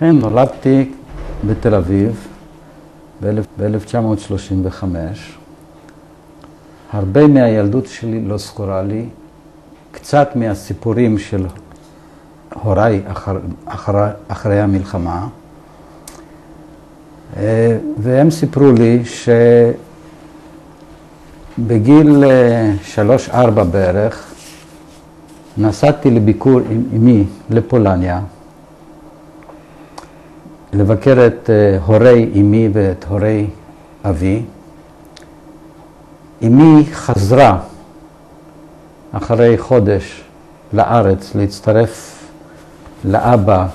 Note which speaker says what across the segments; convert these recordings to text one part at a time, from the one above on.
Speaker 1: כן, נולדתי בתל אביב ב-1935. הרבה מהילדות שלי לא זכורה לי. קצת מהסיפורים של הוריי אחרי המלחמה. והם סיפרו לי שבגיל 3-4 בערך נסעתי לביקור עם אמי לפולניה, לבקר את הורי אמי ואת הורי אבי. אמי חזרה אחרי חודש לארץ להצטרף לאבא,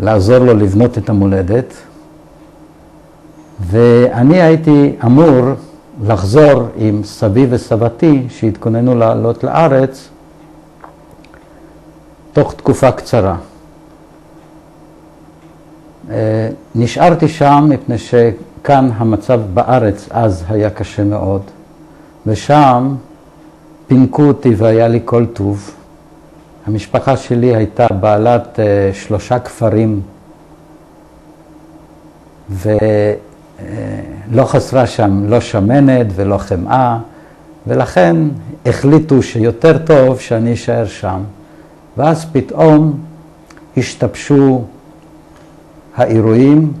Speaker 1: לעזור לו לבנות את המולדת, ואני הייתי אמור לחזור עם סבי וסבתי שהתכוננו לעלות לארץ תוך תקופה קצרה. נשארתי שם מפני שכאן המצב בארץ אז היה קשה מאוד, ושם פינקו אותי והיה לי כל טוב. המשפחה שלי הייתה בעלת 3 כפרים, ולא חסרה שם לא שמנת ולא חמאה, ולכן החליטו שיותר טוב שאני אשאר שם. ואז פתאום השתבשו האירועים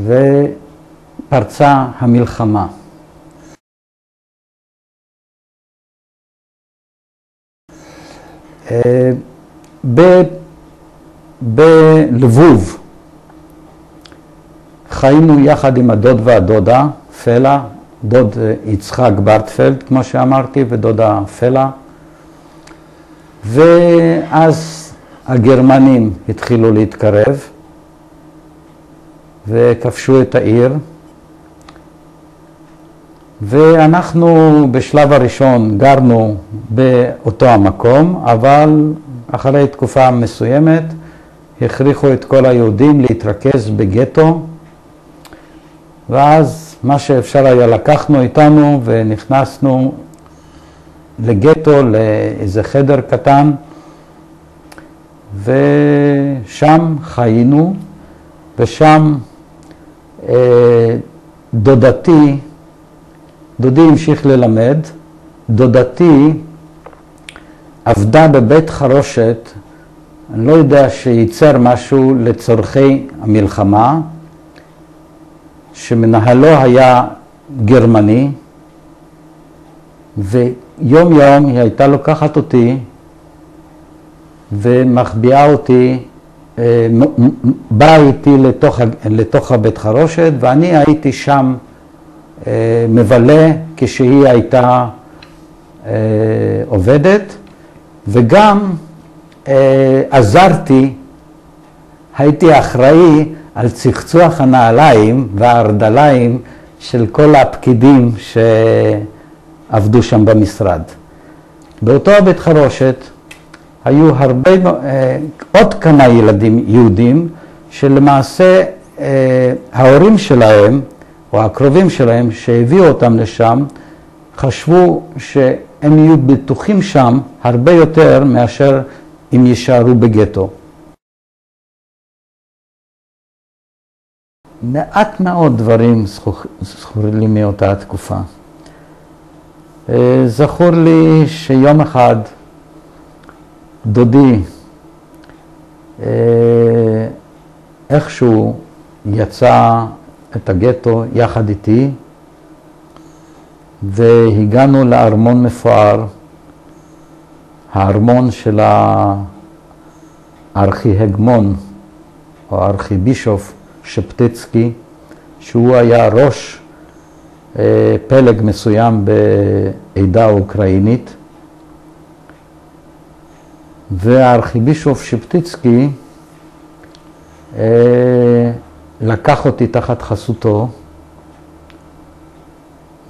Speaker 1: ופרצה המלחמה. בלבוב חיינו יחד עם הדוד והדודה, פלה, דוד יצחק ברטפלד, כמו שאמרתי, ודודה פלה. ואז הגרמנים התחילו להתקרב וכבשו את העיר. ואנחנו בשלב הראשון גרנו באותו המקום, אבל אחרי תקופה מסוימת הכריחו את כל היהודים להתרכז בגטו, ואז מה שאפשר היה לקחנו איתנו ונכנסנו לגטו, לאיזה חדר קטן, ושם חיינו, ושם דודי המשיך ללמד. דודתי עבדה בבית חרושת, אני לא יודע שייצר משהו לצורכי המלחמה, שמנהלו היה גרמני, ויום יום היא הייתה לוקחת אותי ומחביאה אותי, באה איתי לתוך הבית חרושת, ואני הייתי שם מבלה כשהיא הייתה עובדת, וגם עזרתי, הייתי אחראי על צחצוח הנעליים והארדליים של כל הפקידים שעבדו שם במשרד. באותו בית חרושת היו עוד כמה ילדים יהודים שלמעשה ההורים שלהם או הקרובים שלהם שהביאו אותם לשם חשבו שהם יהיו בטוחים שם הרבה יותר מאשר אם יישארו בגטו. מעט מאוד דברים זכור לי מאותה תקופה. זכור לי שיום אחד דודי איכשהו יצא את הגטו יחד איתי, והגענו לארמון מפואר, הארמון של הארכיהגמון או הארכיבישוף שפטיצקי, שהוא היה ראש פלג מסוים בעדה האוקראינית. והארכיבישוף שפטיצקי לקח אותי תחת חסותו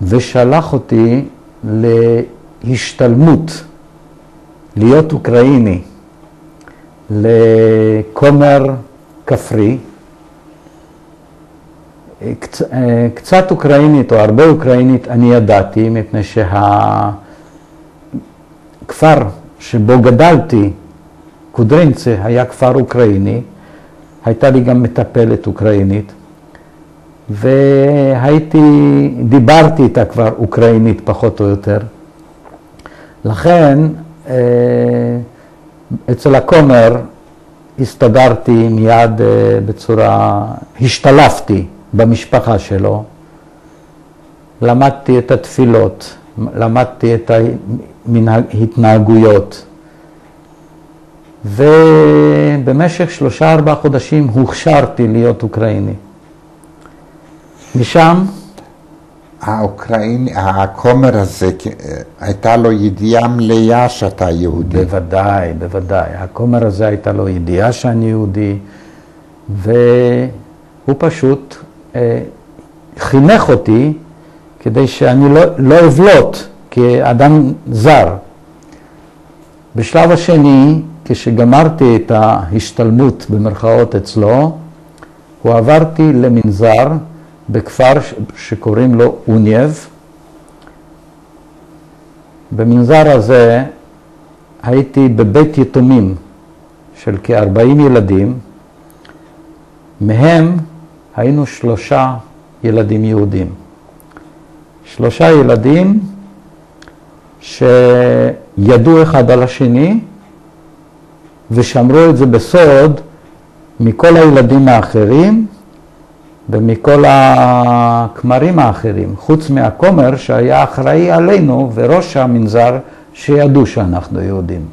Speaker 1: ושלח אותי להשתלמות, להיות אוקראיני, לכומר כפרי. קצת אוקראינית או הרבה אוקראינית אני ידעתי, מפני שהכפר שבו גדלתי קודרינצה היה כפר אוקראיני, הייתה לי גם מטפלת אוקראינית, דיברתי איתה כבר אוקראינית פחות או יותר. לכן, אצל הכומר הסתדרתי מיד השתלבתי במשפחה שלו, למדתי את התפילות, למדתי את ההתנהגויות, ובמשך 3-4 חודשים הוכשרתי להיות אוקראיני. משם
Speaker 2: הכומר הזה, הייתה לו ידיעה מלאה שאתה יהודי.
Speaker 1: בוודאי, בוודאי. הכומר הזה הייתה לו ידיעה שאני יהודי, והוא פשוט חינך אותי כדי שאני לא אבלוט כאדם זר. בשלב השני, כשגמרתי את ההשתלמות במרכאות אצלו, הוא עברתי למנזר בכפר שקוראים לו אונייב. במנזר הזה הייתי בבית יתומים של כ-40 ילדים, מהם היינו 3 ילדים יהודים. 3 ילדים שידעו אחד על השני ושמרו את זה בסוד מכל הילדים האחרים ומכל הכמרים האחרים, חוץ מהכומר שהיה אחראי עלינו וראש המנזר שידעו שאנחנו יהודים.